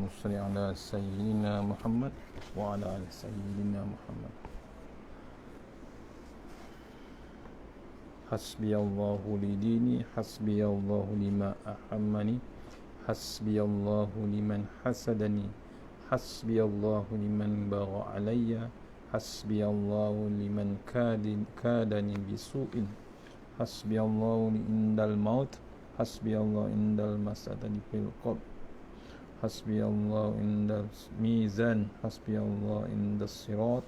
صل على سيدنا محمد وعلى آل سيدنا محمد. حسبي الله لديني، حسبي الله لما أحمني، حسبي الله لمن حسدني، حسبي الله لمن بغى علي، حسبي الله لمن كادني بسوء، حسبي الله عند الموت، حسبي الله عند المسألة في القبر، حسبي الله عند الميزان، حسبي الله عند الصراط،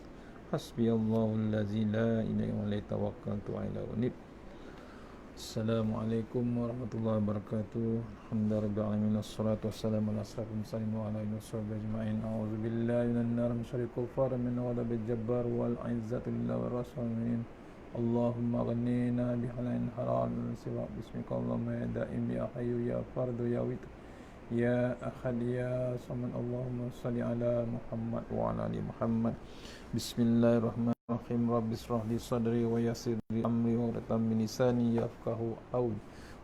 حسبي الله الذي لا إله إلا هو توكلت عليه. Assalamualaikum warahmatullahi wabarakatuh. Alhamdulillah alamin wassalatu wassalamu ala asyrafil mursalin wa ala alihi washabbihi ajma'in. A'udzu billahi minan nar min syarril kufar min ghadabil jabbar wal 'izzatu lillahi wa rasulih. Allahumma ghnina bi halalin halal siwa bismika Allahumma ya da'im ya hayyu ya fardu ya witr ya ahad ya samad. Allahumma shalli ala Muhammad wa ala ali Muhammad. Bismillahirrahmanirrahim. Rabbi shrah li sadri wa yassir li amri wa hlul min lisani yafqahu qawli.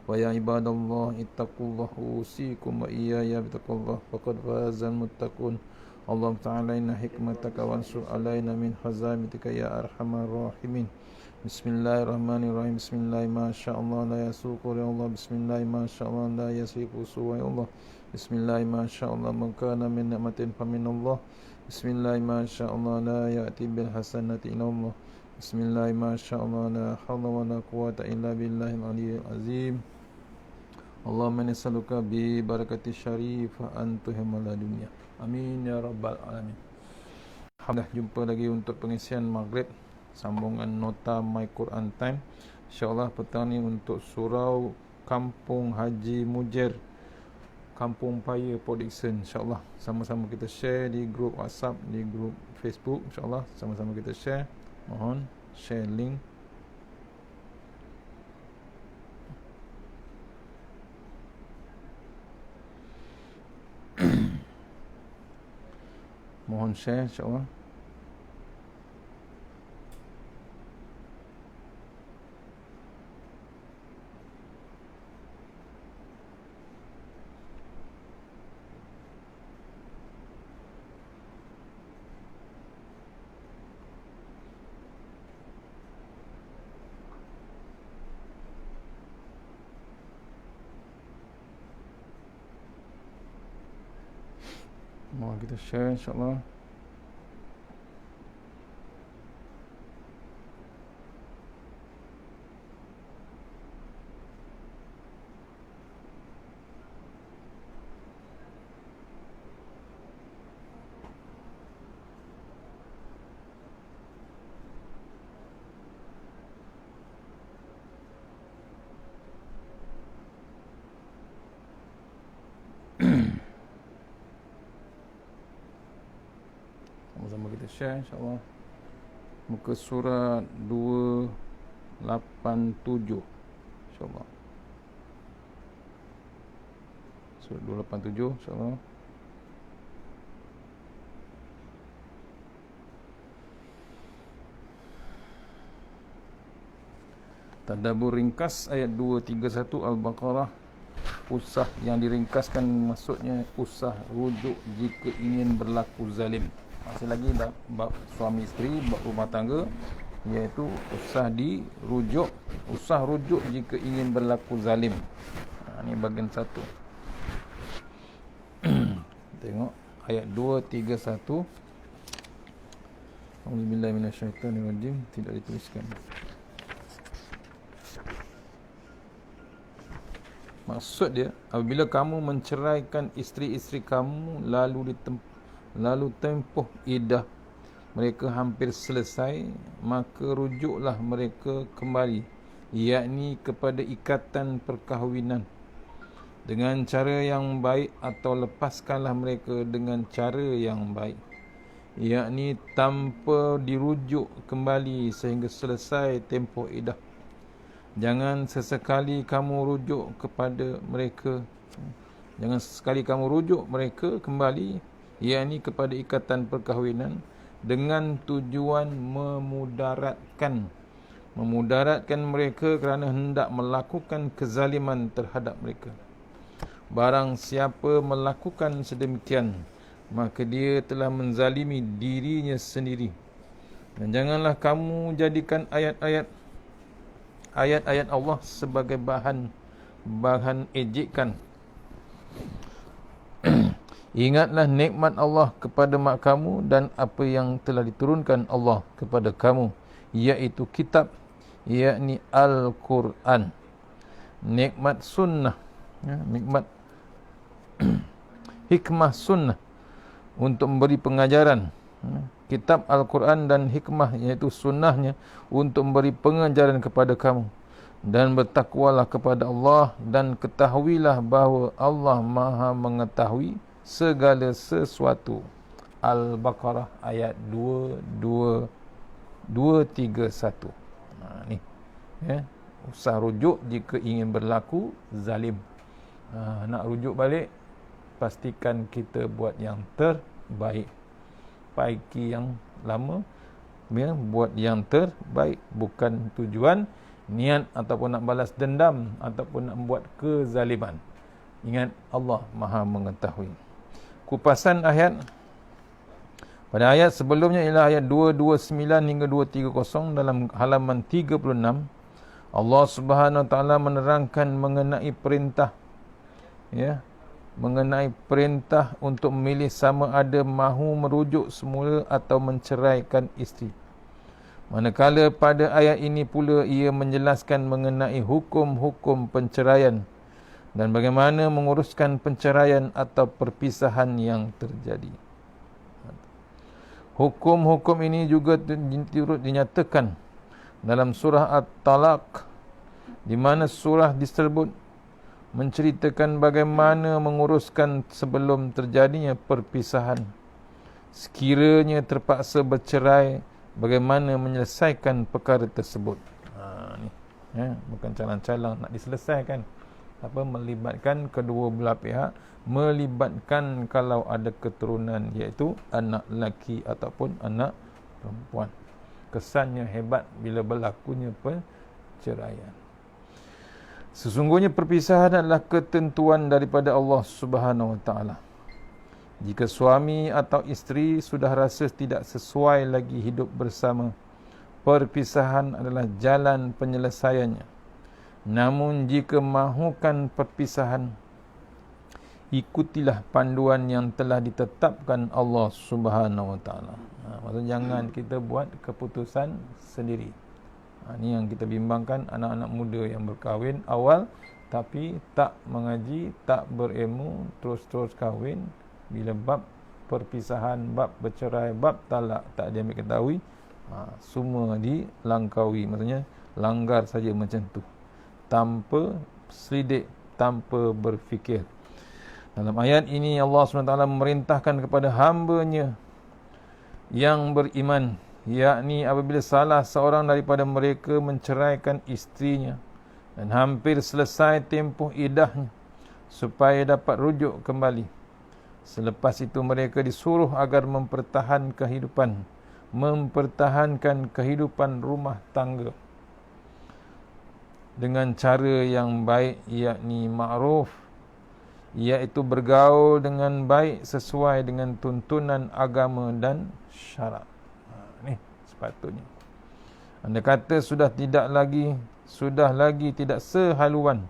Wa ya ibadallah ittaqullaha usikum wa iyaya bittaqullah faqad fazal muttaqun. Allahumma ta'ala inna hikmataka wansur alaina min hazamitika ya arhamar rahimin. Bismillahirrahmanirrahim. Bismillah ma sya'allah la yasuqu ya Allah. Bismillah ma sya'allah la yasifu ya Allah. Bismillah ma sya'allah man kana min ni'matin fa min Allah. Bismillah ma sya'allah la ya'ti bil hasanati illa Allah. Bismillah ma sya'allah la hawla wa la quwwata illa billahil aliyyil azim. Allahumma nas'aluka bi barakati syarifah an tuhimala dunya. Amin ya rabbal alamin. Alhamdulillah, jumpa lagi untuk pengisian maghrib sambungan nota My Quran Time. InsyaAllah petang ni untuk surau Kampung Haji Mujer, Kampung Paya Production. InsyaAllah sama-sama kita share di grup WhatsApp, di grup Facebook. InsyaAllah sama-sama kita share. Mohon share link. Mohon share insyaAllah. Mohon kita share insyaAllah. Sama-sama kita share insyaAllah. Muka surat 287 insyaAllah. Surat 287 insyaAllah. Tadabbur ringkas ayat 231 Al-Baqarah. Usah yang diringkaskan maksudnya usah rujuk jika ingin berlaku zalim. Masih lagi bab suami isteri, bab rumah tangga, iaitu usah dirujuk, usah rujuk jika ingin berlaku zalim. Ini bahagian satu. Tengok ayat 231. Auzubillahi minasyaitonirrajim. Tidak dituliskan. Maksud dia, apabila kamu menceraikan isteri-isteri kamu lalu tempoh iddah mereka hampir selesai, maka rujuklah mereka kembali, yakni kepada ikatan perkahwinan dengan cara yang baik, atau lepaskanlah mereka dengan cara yang baik, yakni tanpa dirujuk kembali sehingga selesai tempoh iddah. Jangan sesekali kamu rujuk mereka kembali, yakni kepada ikatan perkahwinan dengan tujuan memudaratkan mereka kerana hendak melakukan kezaliman terhadap mereka. Barang siapa melakukan sedemikian, maka dia telah menzalimi dirinya sendiri. Dan janganlah kamu jadikan ayat-ayat Allah sebagai bahan ejekan. Ingatlah nikmat Allah kepada mak kamu dan apa yang telah diturunkan Allah kepada kamu, iaitu kitab, yakni Al-Quran. Nikmat sunnah, nikmat hikmah sunnah untuk memberi pengajaran. Kitab Al-Quran dan hikmah, iaitu sunnahnya, untuk memberi pengajaran kepada kamu. Dan bertakwalah kepada Allah, dan ketahuilah bahawa Allah Maha mengetahui segala sesuatu. Al-Baqarah ayat 231. Ni usah rujuk jika ingin berlaku zalim. Nak rujuk balik, pastikan kita buat yang terbaik. Paiki yang lama, buat yang terbaik. Bukan tujuan niat ataupun nak balas dendam ataupun nak buat kezaliman. Ingat, Allah Maha mengetahui. Kupasan ayat pada ayat sebelumnya ialah ayat 229 hingga 230 dalam halaman 36. Allah Subhanahu Wa Taala menerangkan mengenai perintah, mengenai perintah untuk memilih sama ada mahu merujuk semula atau menceraikan isteri. Manakala pada ayat ini pula ia menjelaskan mengenai hukum-hukum penceraian dan bagaimana menguruskan penceraian atau perpisahan yang terjadi. Hukum-hukum ini juga turut dinyatakan dalam surah At-Talaq, di mana surah tersebut menceritakan bagaimana menguruskan sebelum terjadinya perpisahan. Sekiranya terpaksa bercerai, bagaimana menyelesaikan perkara tersebut. Bukan calang-calang nak diselesaikan. Melibatkan kedua belah pihak, melibatkan kalau ada keturunan, iaitu anak lelaki ataupun anak perempuan. Kesannya hebat bila berlakunya perceraian. Sesungguhnya perpisahan adalah ketentuan daripada Allah Subhanahu Wa Taala. Jika suami atau isteri sudah rasa tidak sesuai lagi hidup bersama, perpisahan adalah jalan penyelesaiannya. Namun jika mahukan perpisahan, ikutilah panduan yang telah ditetapkan Allah Subhanahu Wa Taala. Maksudnya jangan kita buat keputusan sendiri. Ini yang kita bimbangkan anak-anak muda yang berkahwin awal tapi tak mengaji, tak berilmu, terus kahwin. Bila bab perpisahan, bab bercerai, bab talak tak diambil ketahui, semua dilangkaui. Maksudnya langgar saja macam tu, tanpa selidik, tanpa berfikir. Dalam ayat ini Allah SWT memerintahkan kepada hamba-Nya yang beriman, yakni apabila salah seorang daripada mereka menceraikan isterinya dan hampir selesai tempoh iddahnya, supaya dapat rujuk kembali. Selepas itu mereka disuruh agar mempertahankan kehidupan rumah tangga dengan cara yang baik, yakni ma'ruf, iaitu bergaul dengan baik sesuai dengan tuntunan agama dan syarak. Ni sepatutnya. Anda kata sudah lagi tidak sehaluan,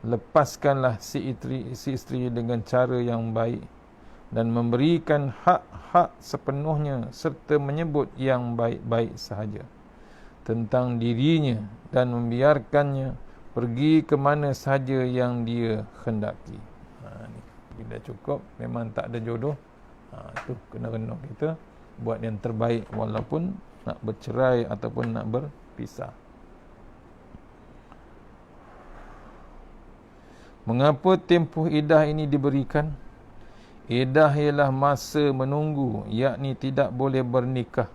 lepaskanlah si isteri dengan cara yang baik dan memberikan hak-hak sepenuhnya serta menyebut yang baik-baik sahaja tentang dirinya dan membiarkannya pergi ke mana sahaja yang dia hendaki. Bila cukup, memang tak ada jodoh, tu kena renung kita buat yang terbaik walaupun nak bercerai ataupun nak berpisah. Mengapa tempoh iddah ini diberikan? Iddah ialah masa menunggu, yakni tidak boleh bernikah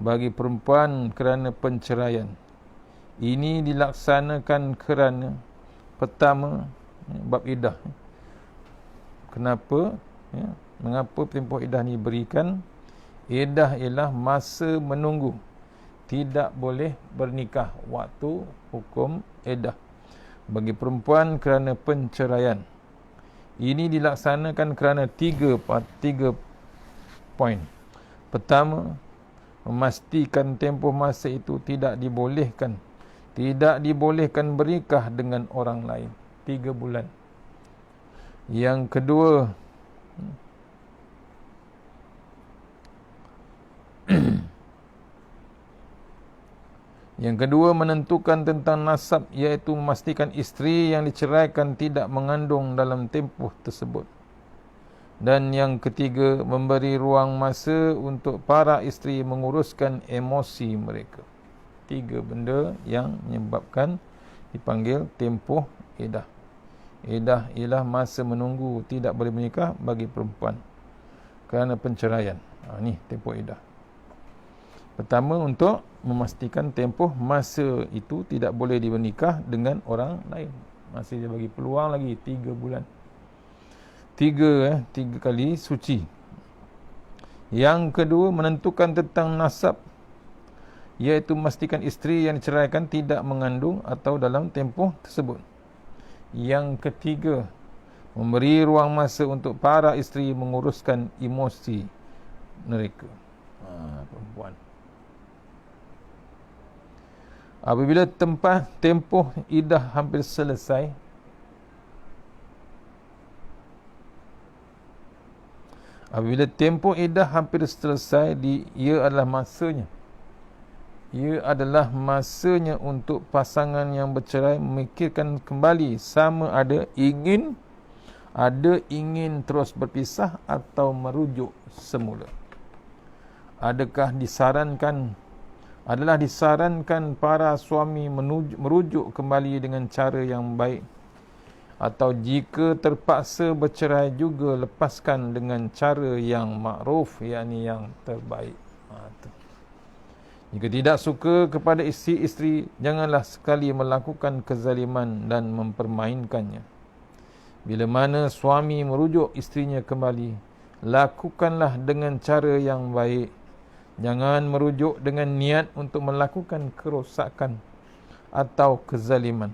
bagi perempuan kerana penceraian. Ini dilaksanakan kerana pertama, bab iddah. Kenapa? Mengapa tempoh iddah ini diberikan? Iddah ialah masa menunggu, tidak boleh bernikah waktu hukum iddah bagi perempuan kerana penceraian. Ini dilaksanakan kerana tiga poin. Pertama, memastikan tempoh masa itu tidak dibolehkan bernikah dengan orang lain 3 bulan. Yang kedua, menentukan tentang nasab, iaitu memastikan isteri yang diceraikan tidak mengandung dalam tempoh tersebut. Dan yang ketiga, memberi ruang masa untuk para isteri menguruskan emosi mereka. 3 benda yang menyebabkan dipanggil tempoh iddah. Iddah ialah masa menunggu tidak boleh menikah bagi perempuan kerana penceraian. Ni tempoh iddah. Pertama, untuk memastikan tempoh masa itu tidak boleh dibernikah dengan orang lain. Masih dia bagi peluang lagi 3 bulan. 3 kali suci. Yang kedua, menentukan tentang nasab, iaitu memastikan isteri yang diceraikan tidak mengandung atau dalam tempoh tersebut. Yang ketiga, memberi ruang masa untuk para isteri menguruskan emosi mereka. Perempuan. Apabila tempoh iddah hampir selesai, ia adalah masanya untuk pasangan yang bercerai memikirkan kembali sama ada ingin terus berpisah atau merujuk semula. Adalah disarankan para suami merujuk kembali dengan cara yang baik, atau jika terpaksa bercerai juga lepaskan dengan cara yang makruf, yakni yang terbaik. Jika tidak suka kepada isteri, janganlah sekali melakukan kezaliman dan mempermainkannya. Bila mana suami merujuk isterinya kembali, lakukanlah dengan cara yang baik. Jangan merujuk dengan niat untuk melakukan kerosakan atau kezaliman.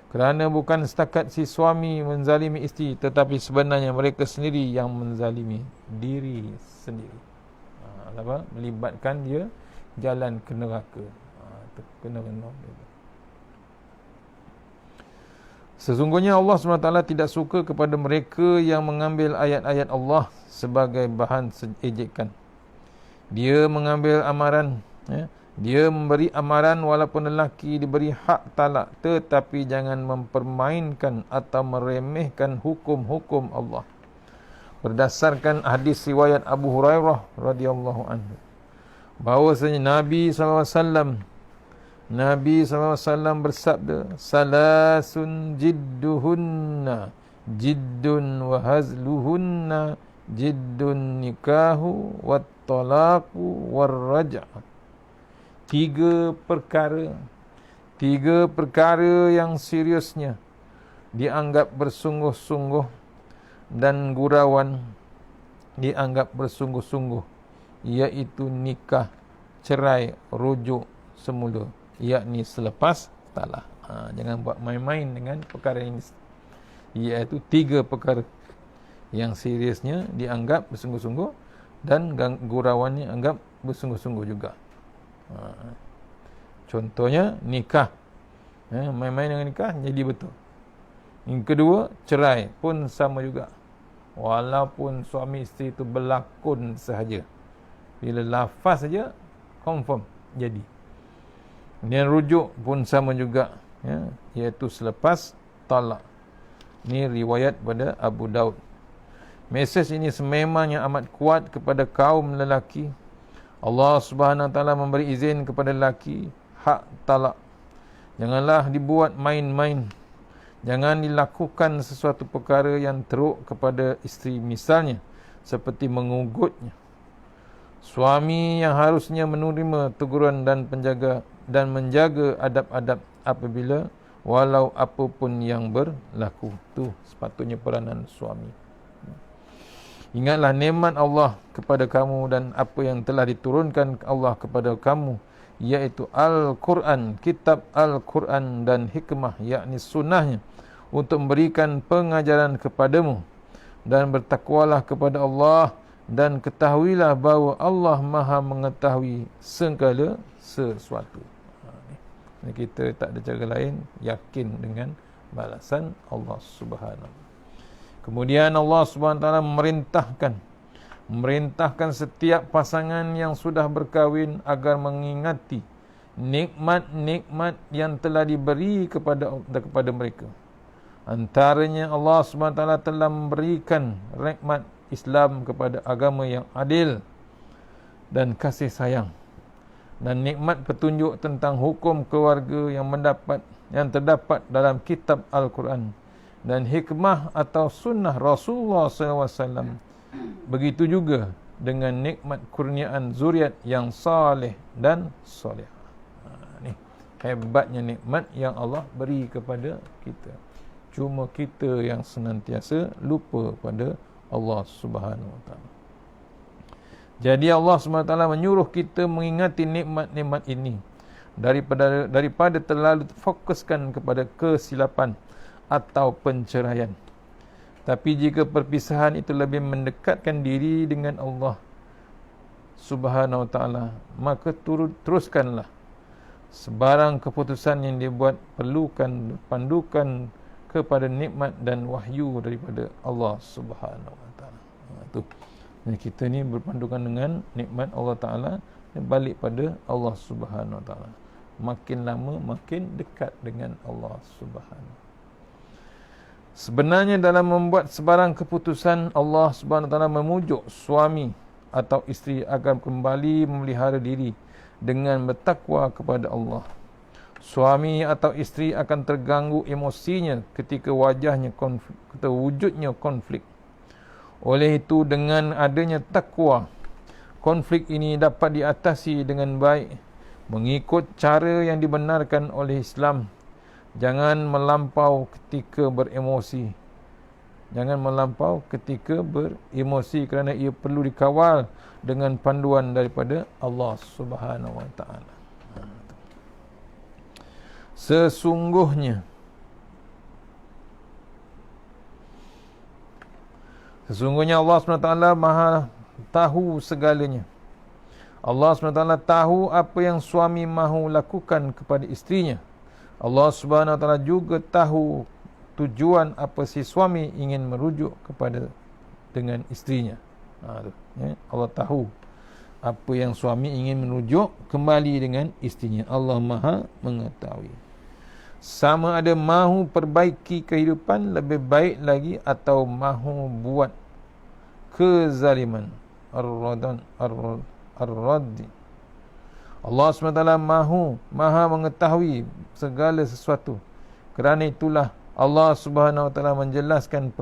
Kerana bukan setakat si suami menzalimi isteri, tetapi sebenarnya mereka sendiri yang menzalimi diri sendiri. Melibatkan dia jalan ke neraka. Sesungguhnya Allah SWT tidak suka kepada mereka yang mengambil ayat-ayat Allah sebagai bahan ejekan. Dia mengambil amaran, dia memberi amaran walaupun lelaki diberi hak talak, tetapi jangan mempermainkan atau meremehkan hukum-hukum Allah. Berdasarkan hadis riwayat Abu Hurairah radhiyallahu anhu, bahawasanya Nabi SAW bersabda, salasun jidduhunna jiddun wa hazluhunna jiddun nikahu wat talaqu war raj'ah. 3 perkara yang seriusnya dianggap bersungguh-sungguh dan gurauan dianggap bersungguh-sungguh, iaitu nikah, cerai, rujuk semula, yakni selepas talak. Jangan buat main-main dengan perkara ini, iaitu 3 perkara yang seriusnya dianggap bersungguh-sungguh dan gurauannya anggap bersungguh-sungguh juga. Contohnya nikah, main-main dengan nikah jadi betul. Yang kedua, cerai pun sama juga, walaupun suami isteri itu berlakon sahaja, bila lafaz saja confirm jadi. Dan rujuk pun sama juga, iaitu selepas talak. Ini riwayat pada Abu Daud. Mesej ini sememangnya amat kuat kepada kaum lelaki. Allah Subhanahu Wa Taala memberi izin kepada lelaki hak talak. Janganlah dibuat main-main. Jangan dilakukan sesuatu perkara yang teruk kepada isteri, misalnya seperti mengugutnya. Suami yang harusnya menerima teguran dan menjaga adab-adab apabila walau apapun yang berlaku. Tu sepatutnya peranan suami. Ingatlah nikmat Allah kepada kamu dan apa yang telah diturunkan Allah kepada kamu, iaitu Al-Quran, kitab Al-Quran dan hikmah, yakni sunnahnya, untuk memberikan pengajaran kepadamu, dan bertakwalah kepada Allah, dan ketahuilah bahawa Allah Maha mengetahui segala sesuatu. Kita tak ada cara lain, yakin dengan balasan Allah Subhanahu. Kemudian Allah Subhanahu Taala memerintahkan setiap pasangan yang sudah berkahwin agar mengingati nikmat-nikmat yang telah diberi kepada mereka. Antaranya Allah Subhanahu Taala telah memberikan nikmat Islam kepada agama yang adil dan kasih sayang, dan nikmat petunjuk tentang hukum keluarga yang terdapat dalam kitab Al-Quran dan hikmah atau sunnah Rasulullah SAW. Begitu juga dengan nikmat kurniaan zuriat yang saleh dan soleh. Ni hebatnya nikmat yang Allah beri kepada kita. Cuma kita yang senantiasa lupa pada Allah Subhanahu Wa Taala. Jadi Allah SWT menyuruh kita mengingati nikmat-nikmat ini daripada terlalu fokuskan kepada kesilapan atau penceraian. Tapi jika perpisahan itu lebih mendekatkan diri dengan Allah Subhanahu Wa Taala, maka teruskanlah. Sebarang keputusan yang dibuat perlukan pandukan kepada nikmat dan wahyu daripada Allah Subhanahu Wa Taala. Itu. Kita ni berpandukan dengan nikmat Allah Ta'ala, balik pada Allah Subhanahu Wa Ta'ala. Makin lama makin dekat dengan Allah Subhanahu. Sebenarnya dalam membuat sebarang keputusan, Allah Subhanahu Wa Ta'ala memujuk suami atau isteri agar kembali memelihara diri dengan bertakwa kepada Allah. Suami atau isteri akan terganggu emosinya ketika wujudnya konflik. Oleh itu, dengan adanya takwa, konflik ini dapat diatasi dengan baik mengikut cara yang dibenarkan oleh Islam. Jangan melampau ketika beremosi. Kerana ia perlu dikawal dengan panduan daripada Allah Subhanahu Wa Taala. Sesungguhnya Allah SWT Maha tahu segalanya. Allah SWT tahu apa yang suami mahu lakukan kepada isterinya. Allah SWT juga tahu tujuan apa si suami ingin merujuk dengan isterinya. Allah tahu apa yang suami ingin merujuk kembali dengan isterinya. Allah Maha mengetahui. Sama ada mahu perbaiki kehidupan lebih baik lagi atau mahu buat kezaliman. Ar-Raddi. Allah SWT maha mengetahui segala sesuatu. Kerana itulah Allah Subhanahu Wa Taala menjelaskan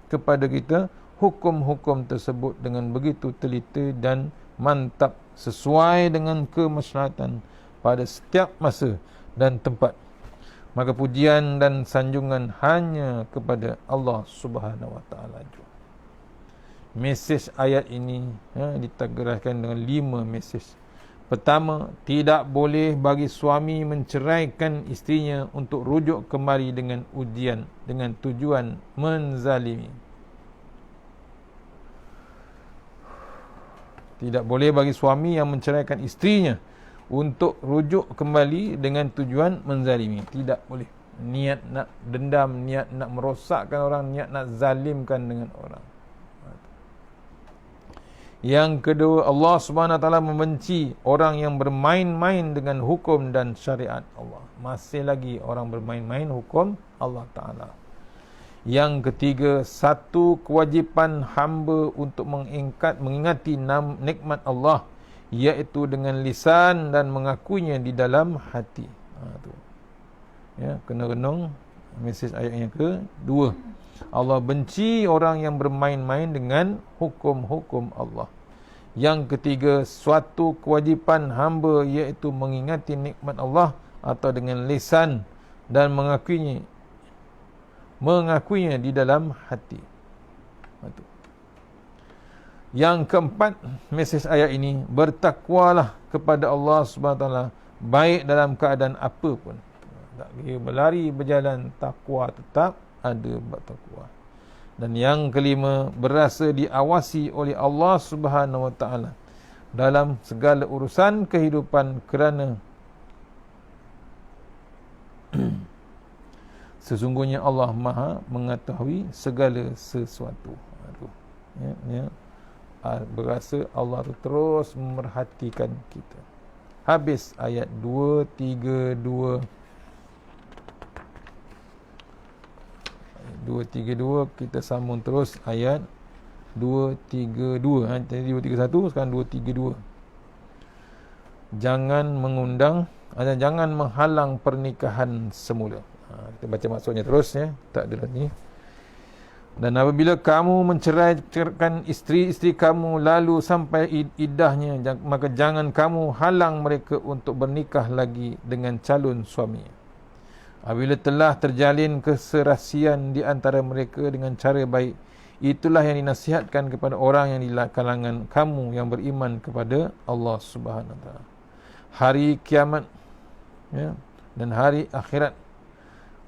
kepada kita hukum-hukum tersebut dengan begitu teliti dan mantap, sesuai dengan kemaslahatan pada setiap masa dan tempat. Maka pujian dan sanjungan hanya kepada Allah Subhanahu Wa Taala. Mesej ayat ini ditegaskan dengan 5 mesej. Pertama, tidak boleh bagi suami menceraikan isterinya untuk rujuk kembali dengan ujian dengan tujuan menzalimi. Tidak boleh bagi suami yang menceraikan isterinya untuk rujuk kembali dengan tujuan menzalimi. Tidak boleh. Niat nak dendam, niat nak merosakkan orang, niat nak zalimkan dengan orang. Yang kedua, Allah Subhanahu Wa Taala membenci orang yang bermain-main dengan hukum dan syariat Allah. Masih lagi orang bermain-main hukum Allah Ta'ala. Yang ketiga, satu kewajipan hamba untuk mengingati nikmat Allah, iaitu dengan lisan dan mengakuinya di dalam hati. Kena renung mesej ayat yang kedua. Allah benci orang yang bermain-main dengan hukum-hukum Allah. Yang ketiga, suatu kewajipan hamba iaitu mengingati nikmat Allah atau dengan lisan dan mengakuinya di dalam hati. Yang keempat, mesej ayat ini, bertakwalah kepada Allah SWT baik dalam keadaan apa pun. Tak kira berlari, berjalan, takwa tetap ada bertakwa. Dan yang kelima, berasa diawasi oleh Allah Subhanahu Wa Taala dalam segala urusan kehidupan, kerana sesungguhnya Allah Maha mengetahui segala sesuatu. Berasa Allah tu terus memerhatikan kita. Habis ayat 232. 232, kita sambung terus ayat 232. Tadi 231, sekarang 232. Jangan mengundang, jangan menghalang pernikahan semula. Kita baca maksudnya terus, ya. Tak ada lagi. Dan apabila kamu menceraikan isteri-isteri kamu lalu sampai iddahnya, maka jangan kamu halang mereka untuk bernikah lagi dengan calon suami. Apabila telah terjalin keserasian di antara mereka dengan cara baik, itulah yang dinasihatkan kepada orang yang di kalangan kamu yang beriman kepada Allah Subhanahu Wa Taala, hari kiamat, ya, dan hari akhirat.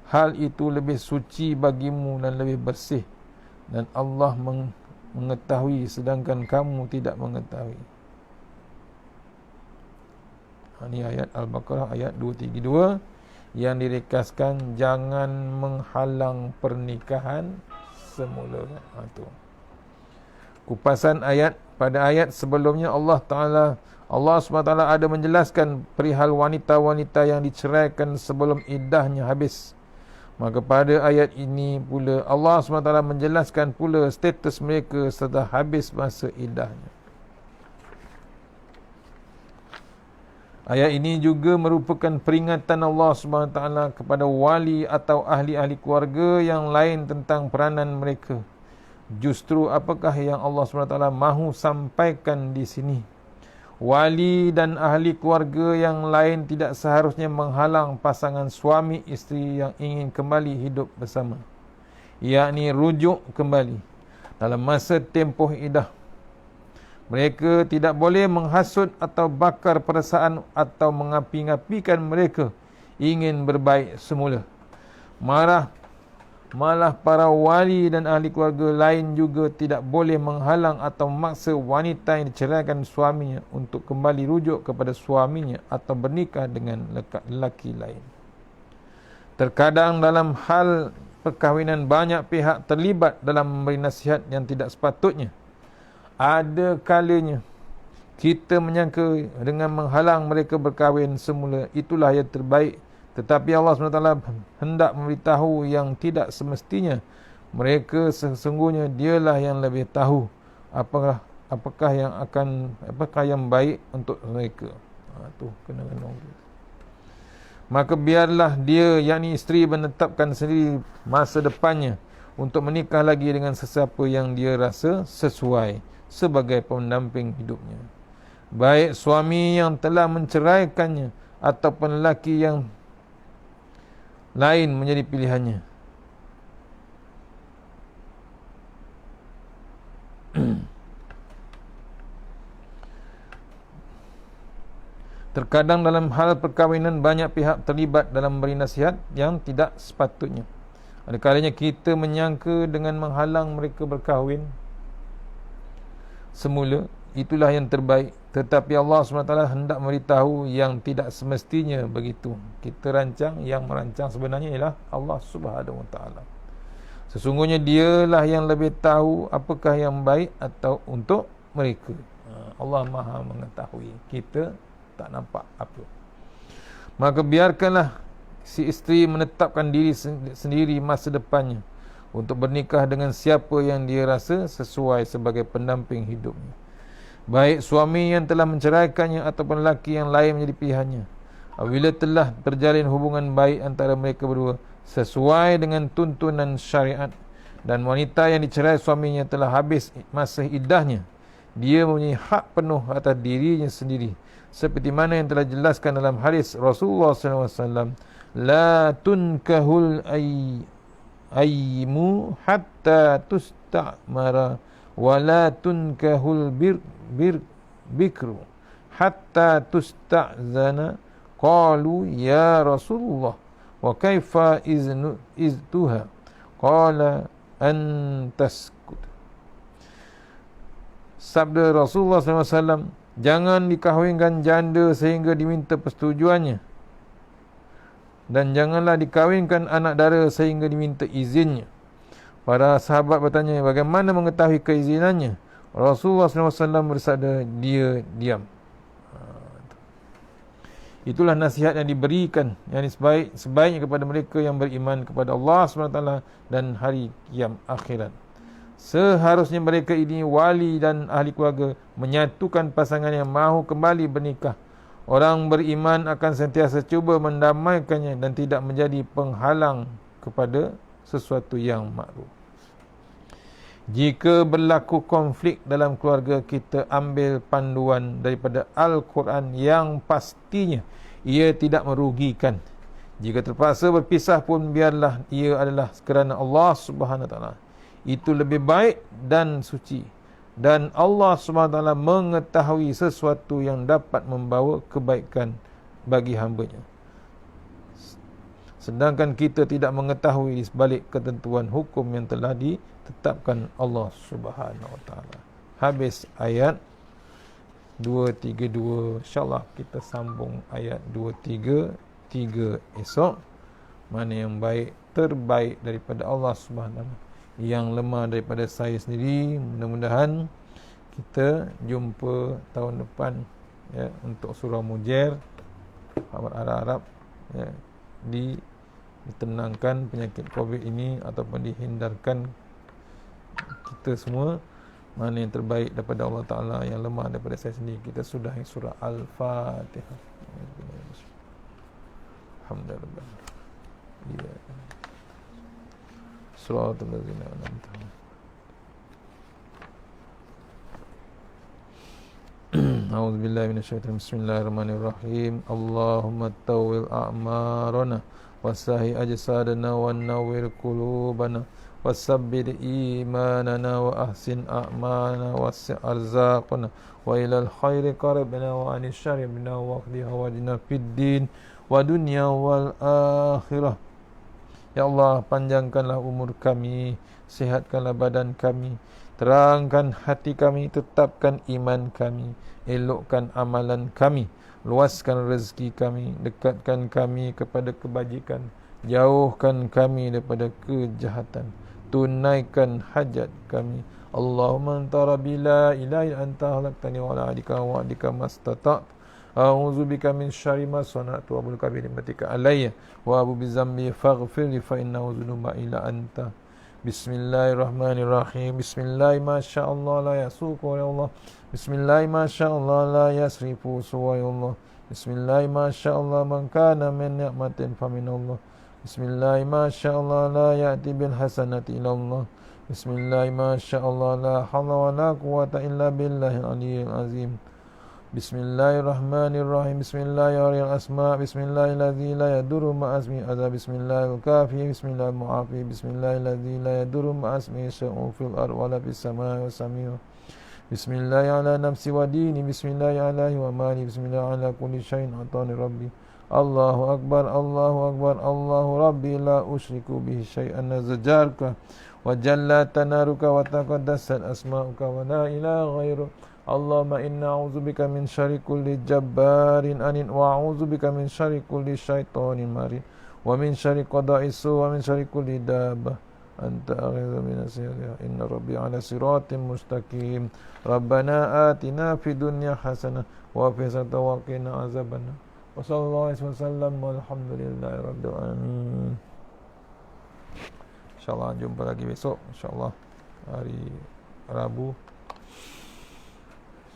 Hal itu lebih suci bagimu dan lebih bersih, dan Allah mengetahui sedangkan kamu tidak mengetahui. Ini ayat Al-Baqarah ayat 232 yang direkaskan jangan menghalang pernikahan semula. Kupasan ayat. Pada ayat sebelumnya Allah SWT ada menjelaskan perihal wanita-wanita yang diceraikan sebelum iddahnya habis. Maka pada ayat ini pula Allah SWT menjelaskan pula status mereka setelah habis masa iddahnya. Ayat ini juga merupakan peringatan Allah SWT kepada wali atau ahli-ahli keluarga yang lain tentang peranan mereka. Justru apakah yang Allah SWT mahu sampaikan di sini? Wali dan ahli keluarga yang lain tidak seharusnya menghalang pasangan suami isteri yang ingin kembali hidup bersama, yakni rujuk kembali dalam masa tempoh iddah. Mereka tidak boleh menghasut atau bakar perasaan atau mengapi-ngapikan mereka ingin berbaik semula. Malah para wali dan ahli keluarga lain juga tidak boleh menghalang atau memaksa wanita yang diceraikan suaminya untuk kembali rujuk kepada suaminya atau bernikah dengan lelaki lain. Terkadang dalam hal perkahwinan banyak pihak terlibat dalam memberi nasihat yang tidak sepatutnya. Ada kalanya kita menyangka dengan menghalang mereka berkahwin semula itulah yang terbaik, tetapi Allah SWT hendak memberitahu yang tidak semestinya. Mereka sesungguhnya dialah yang lebih tahu apakah yang baik untuk mereka. Kena. Maka biarlah dia, yakni isteri, menetapkan sendiri masa depannya untuk menikah lagi dengan sesiapa yang dia rasa sesuai sebagai pendamping hidupnya, baik suami yang telah menceraikannya ataupun lelaki yang lain menjadi pilihannya. Terkadang dalam hal perkahwinan banyak pihak terlibat dalam memberi nasihat yang tidak sepatutnya. Ada kalanya kita menyangka dengan menghalang mereka berkahwin semula itulah yang terbaik, tetapi Allah SWT hendak memberitahu yang tidak semestinya begitu. Kita rancang, yang merancang sebenarnya ialah Allah Subhanahu Wa Taala. Sesungguhnya dialah yang lebih tahu apakah yang baik atau untuk mereka. Allah Maha mengetahui, kita tak nampak apa. Maka biarkanlah si isteri menetapkan diri sendiri masa depannya untuk bernikah dengan siapa yang dia rasa sesuai sebagai pendamping hidupnya, baik suami yang telah menceraikannya ataupun lelaki yang lain menjadi pilihannya. Apabila telah terjalin hubungan baik antara mereka berdua sesuai dengan tuntunan syariat, dan wanita yang dicerai suaminya telah habis masa iddahnya, dia mempunyai hak penuh atas dirinya sendiri, seperti mana yang telah dijelaskan dalam hadis Rasulullah SAW, la tunkahul aymu hatta tusta'mara wa la tunkahul bikru hatta tusta'zana. Qalu ya Rasulullah wa kaifa iztuha qala antaskut. Sabda Rasulullah SAW, jangan dikahwinkan janda sehingga diminta persetujuannya, dan janganlah dikahwinkan anak dara sehingga diminta izinnya. Para sahabat bertanya, bagaimana mengetahui keizinannya? Rasulullah SAW bersabda, dia diam. Itulah nasihat yang diberikan, yang sebaiknya kepada mereka yang beriman kepada Allah SWT dan hari kiamat akhirat. Seharusnya mereka ini wali dan ahli keluarga menyatukan pasangan yang mahu kembali bernikah. Orang beriman akan sentiasa cuba mendamaikannya dan tidak menjadi penghalang kepada sesuatu yang makruh. Jika berlaku konflik dalam keluarga, kita ambil panduan daripada Al-Quran yang pastinya ia tidak merugikan. Jika terpaksa berpisah pun, biarlah ia adalah kerana Allah Subhanahu Wa Taala. Itu lebih baik dan suci, dan Allah SWT mengetahui sesuatu yang dapat membawa kebaikan bagi hamba-Nya, sedangkan kita tidak mengetahui di sebalik ketentuan hukum yang telah ditetapkan Allah Subhanahu Wa Taala. Habis ayat 232. InsyaAllah kita sambung ayat 233 esok. Mana yang baik, terbaik daripada Allah Subhanahu Wa Taala, yang lemah daripada saya sendiri. Mudah-mudahan kita jumpa tahun depan, ya, untuk surah Mujair. Harap-harap, ya, ditenangkan penyakit COVID ini ataupun dihindarkan kita semua. Mana yang terbaik daripada Allah Ta'ala, yang lemah daripada saya sendiri. Kita sudahi surah Al-Fatihah. Alhamdulillah. Ya. Suratul ladzina an'amta alaihim. A'udzubillahi minasyaitonir rajim. Bismillahirrahmanirrahim. Allahumma tawwil a'marana wasahi ajsadana wa nawwir qulubana wasabbir imanana wa ahsin a'malana wasi' arzaqana wa ilal khairi qaribna wa anil syarri bina wa qdi hawajina fid din wa dunya wal akhirah. Ya Allah, panjangkanlah umur kami, sihatkanlah badan kami, terangkan hati kami, tetapkan iman kami, elokkan amalan kami, luaskan rezeki kami, dekatkan kami kepada kebajikan, jauhkan kami daripada kejahatan, tunaikan hajat kami. Allahumma anta rabbi la ilaha illa anta khalaqtani wa la adika wa adika mastata'tu. A'udzubika min syarri ma sana'tu wa a'udzuka bi ni'matika alayya wa abu bi dzambi faghfir li fa innahu dzunuba illa anta. Bismillahirrahmanirrahim. Bismillah ma sya'allah la yasuqu ya Allah. Bismillah ma sya'allah la yasrifu suwa ya Allah. Bismillah ma sya'allah man kana min ni'matin fa min Allah. Bismillah ma sya'allah la ya'ti bil hasanati illa Allah. Bismillah ma sya'allah la hawla wa la quwwata illa billahil aliyyil azim. Bismillahirrahmanirrahim. Bismillahirrahmanirrahim. Asma. Bismillahilladzi la yadurru ma'asmi azab. Bismillahil kafi. Bismillahil mu'afi. Bismillahilladzi la yadurru ma'asmi syai'un fil ardi wa la fis samaa'i wa sami'u. Bismillahi ala nafsi wa dini. Bismillahi alaihi wa mali. Bismillahi ala kulli syai'in atani rabbi. Allahu akbar. Allahu akbar. Allahu rabbi la usyriku bihi syai'an zajarka wa jalla tanaruka wa taqaddasat asma'uka wa la ilaha ghairu. Allahumma inna a'udzubika min syarri kulli jabbarin anin wa a'udzubika min syarri kulli syaitanin marid wa min syarri qada'is su wa min syarri kulli dabbah anta a'udzu minasyi'ah. Inna rabbi 'ala siratim mustaqim. Rabbana atina fid dunya hasanah wa fil akhirati wa qina azabannar. Wa sallallahu alaihi wasallam walhamdulillahi rabbil alamin. Insyaallah jumpa lagi besok, insyaallah hari Rabu.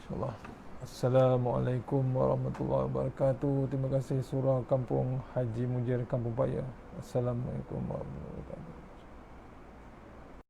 InsyaAllah. Assalamualaikum warahmatullahi wabarakatuh. Terima kasih surah Kampung Haji Mujair Kampung Paya. Assalamualaikum warahmatullahi wabarakatuh.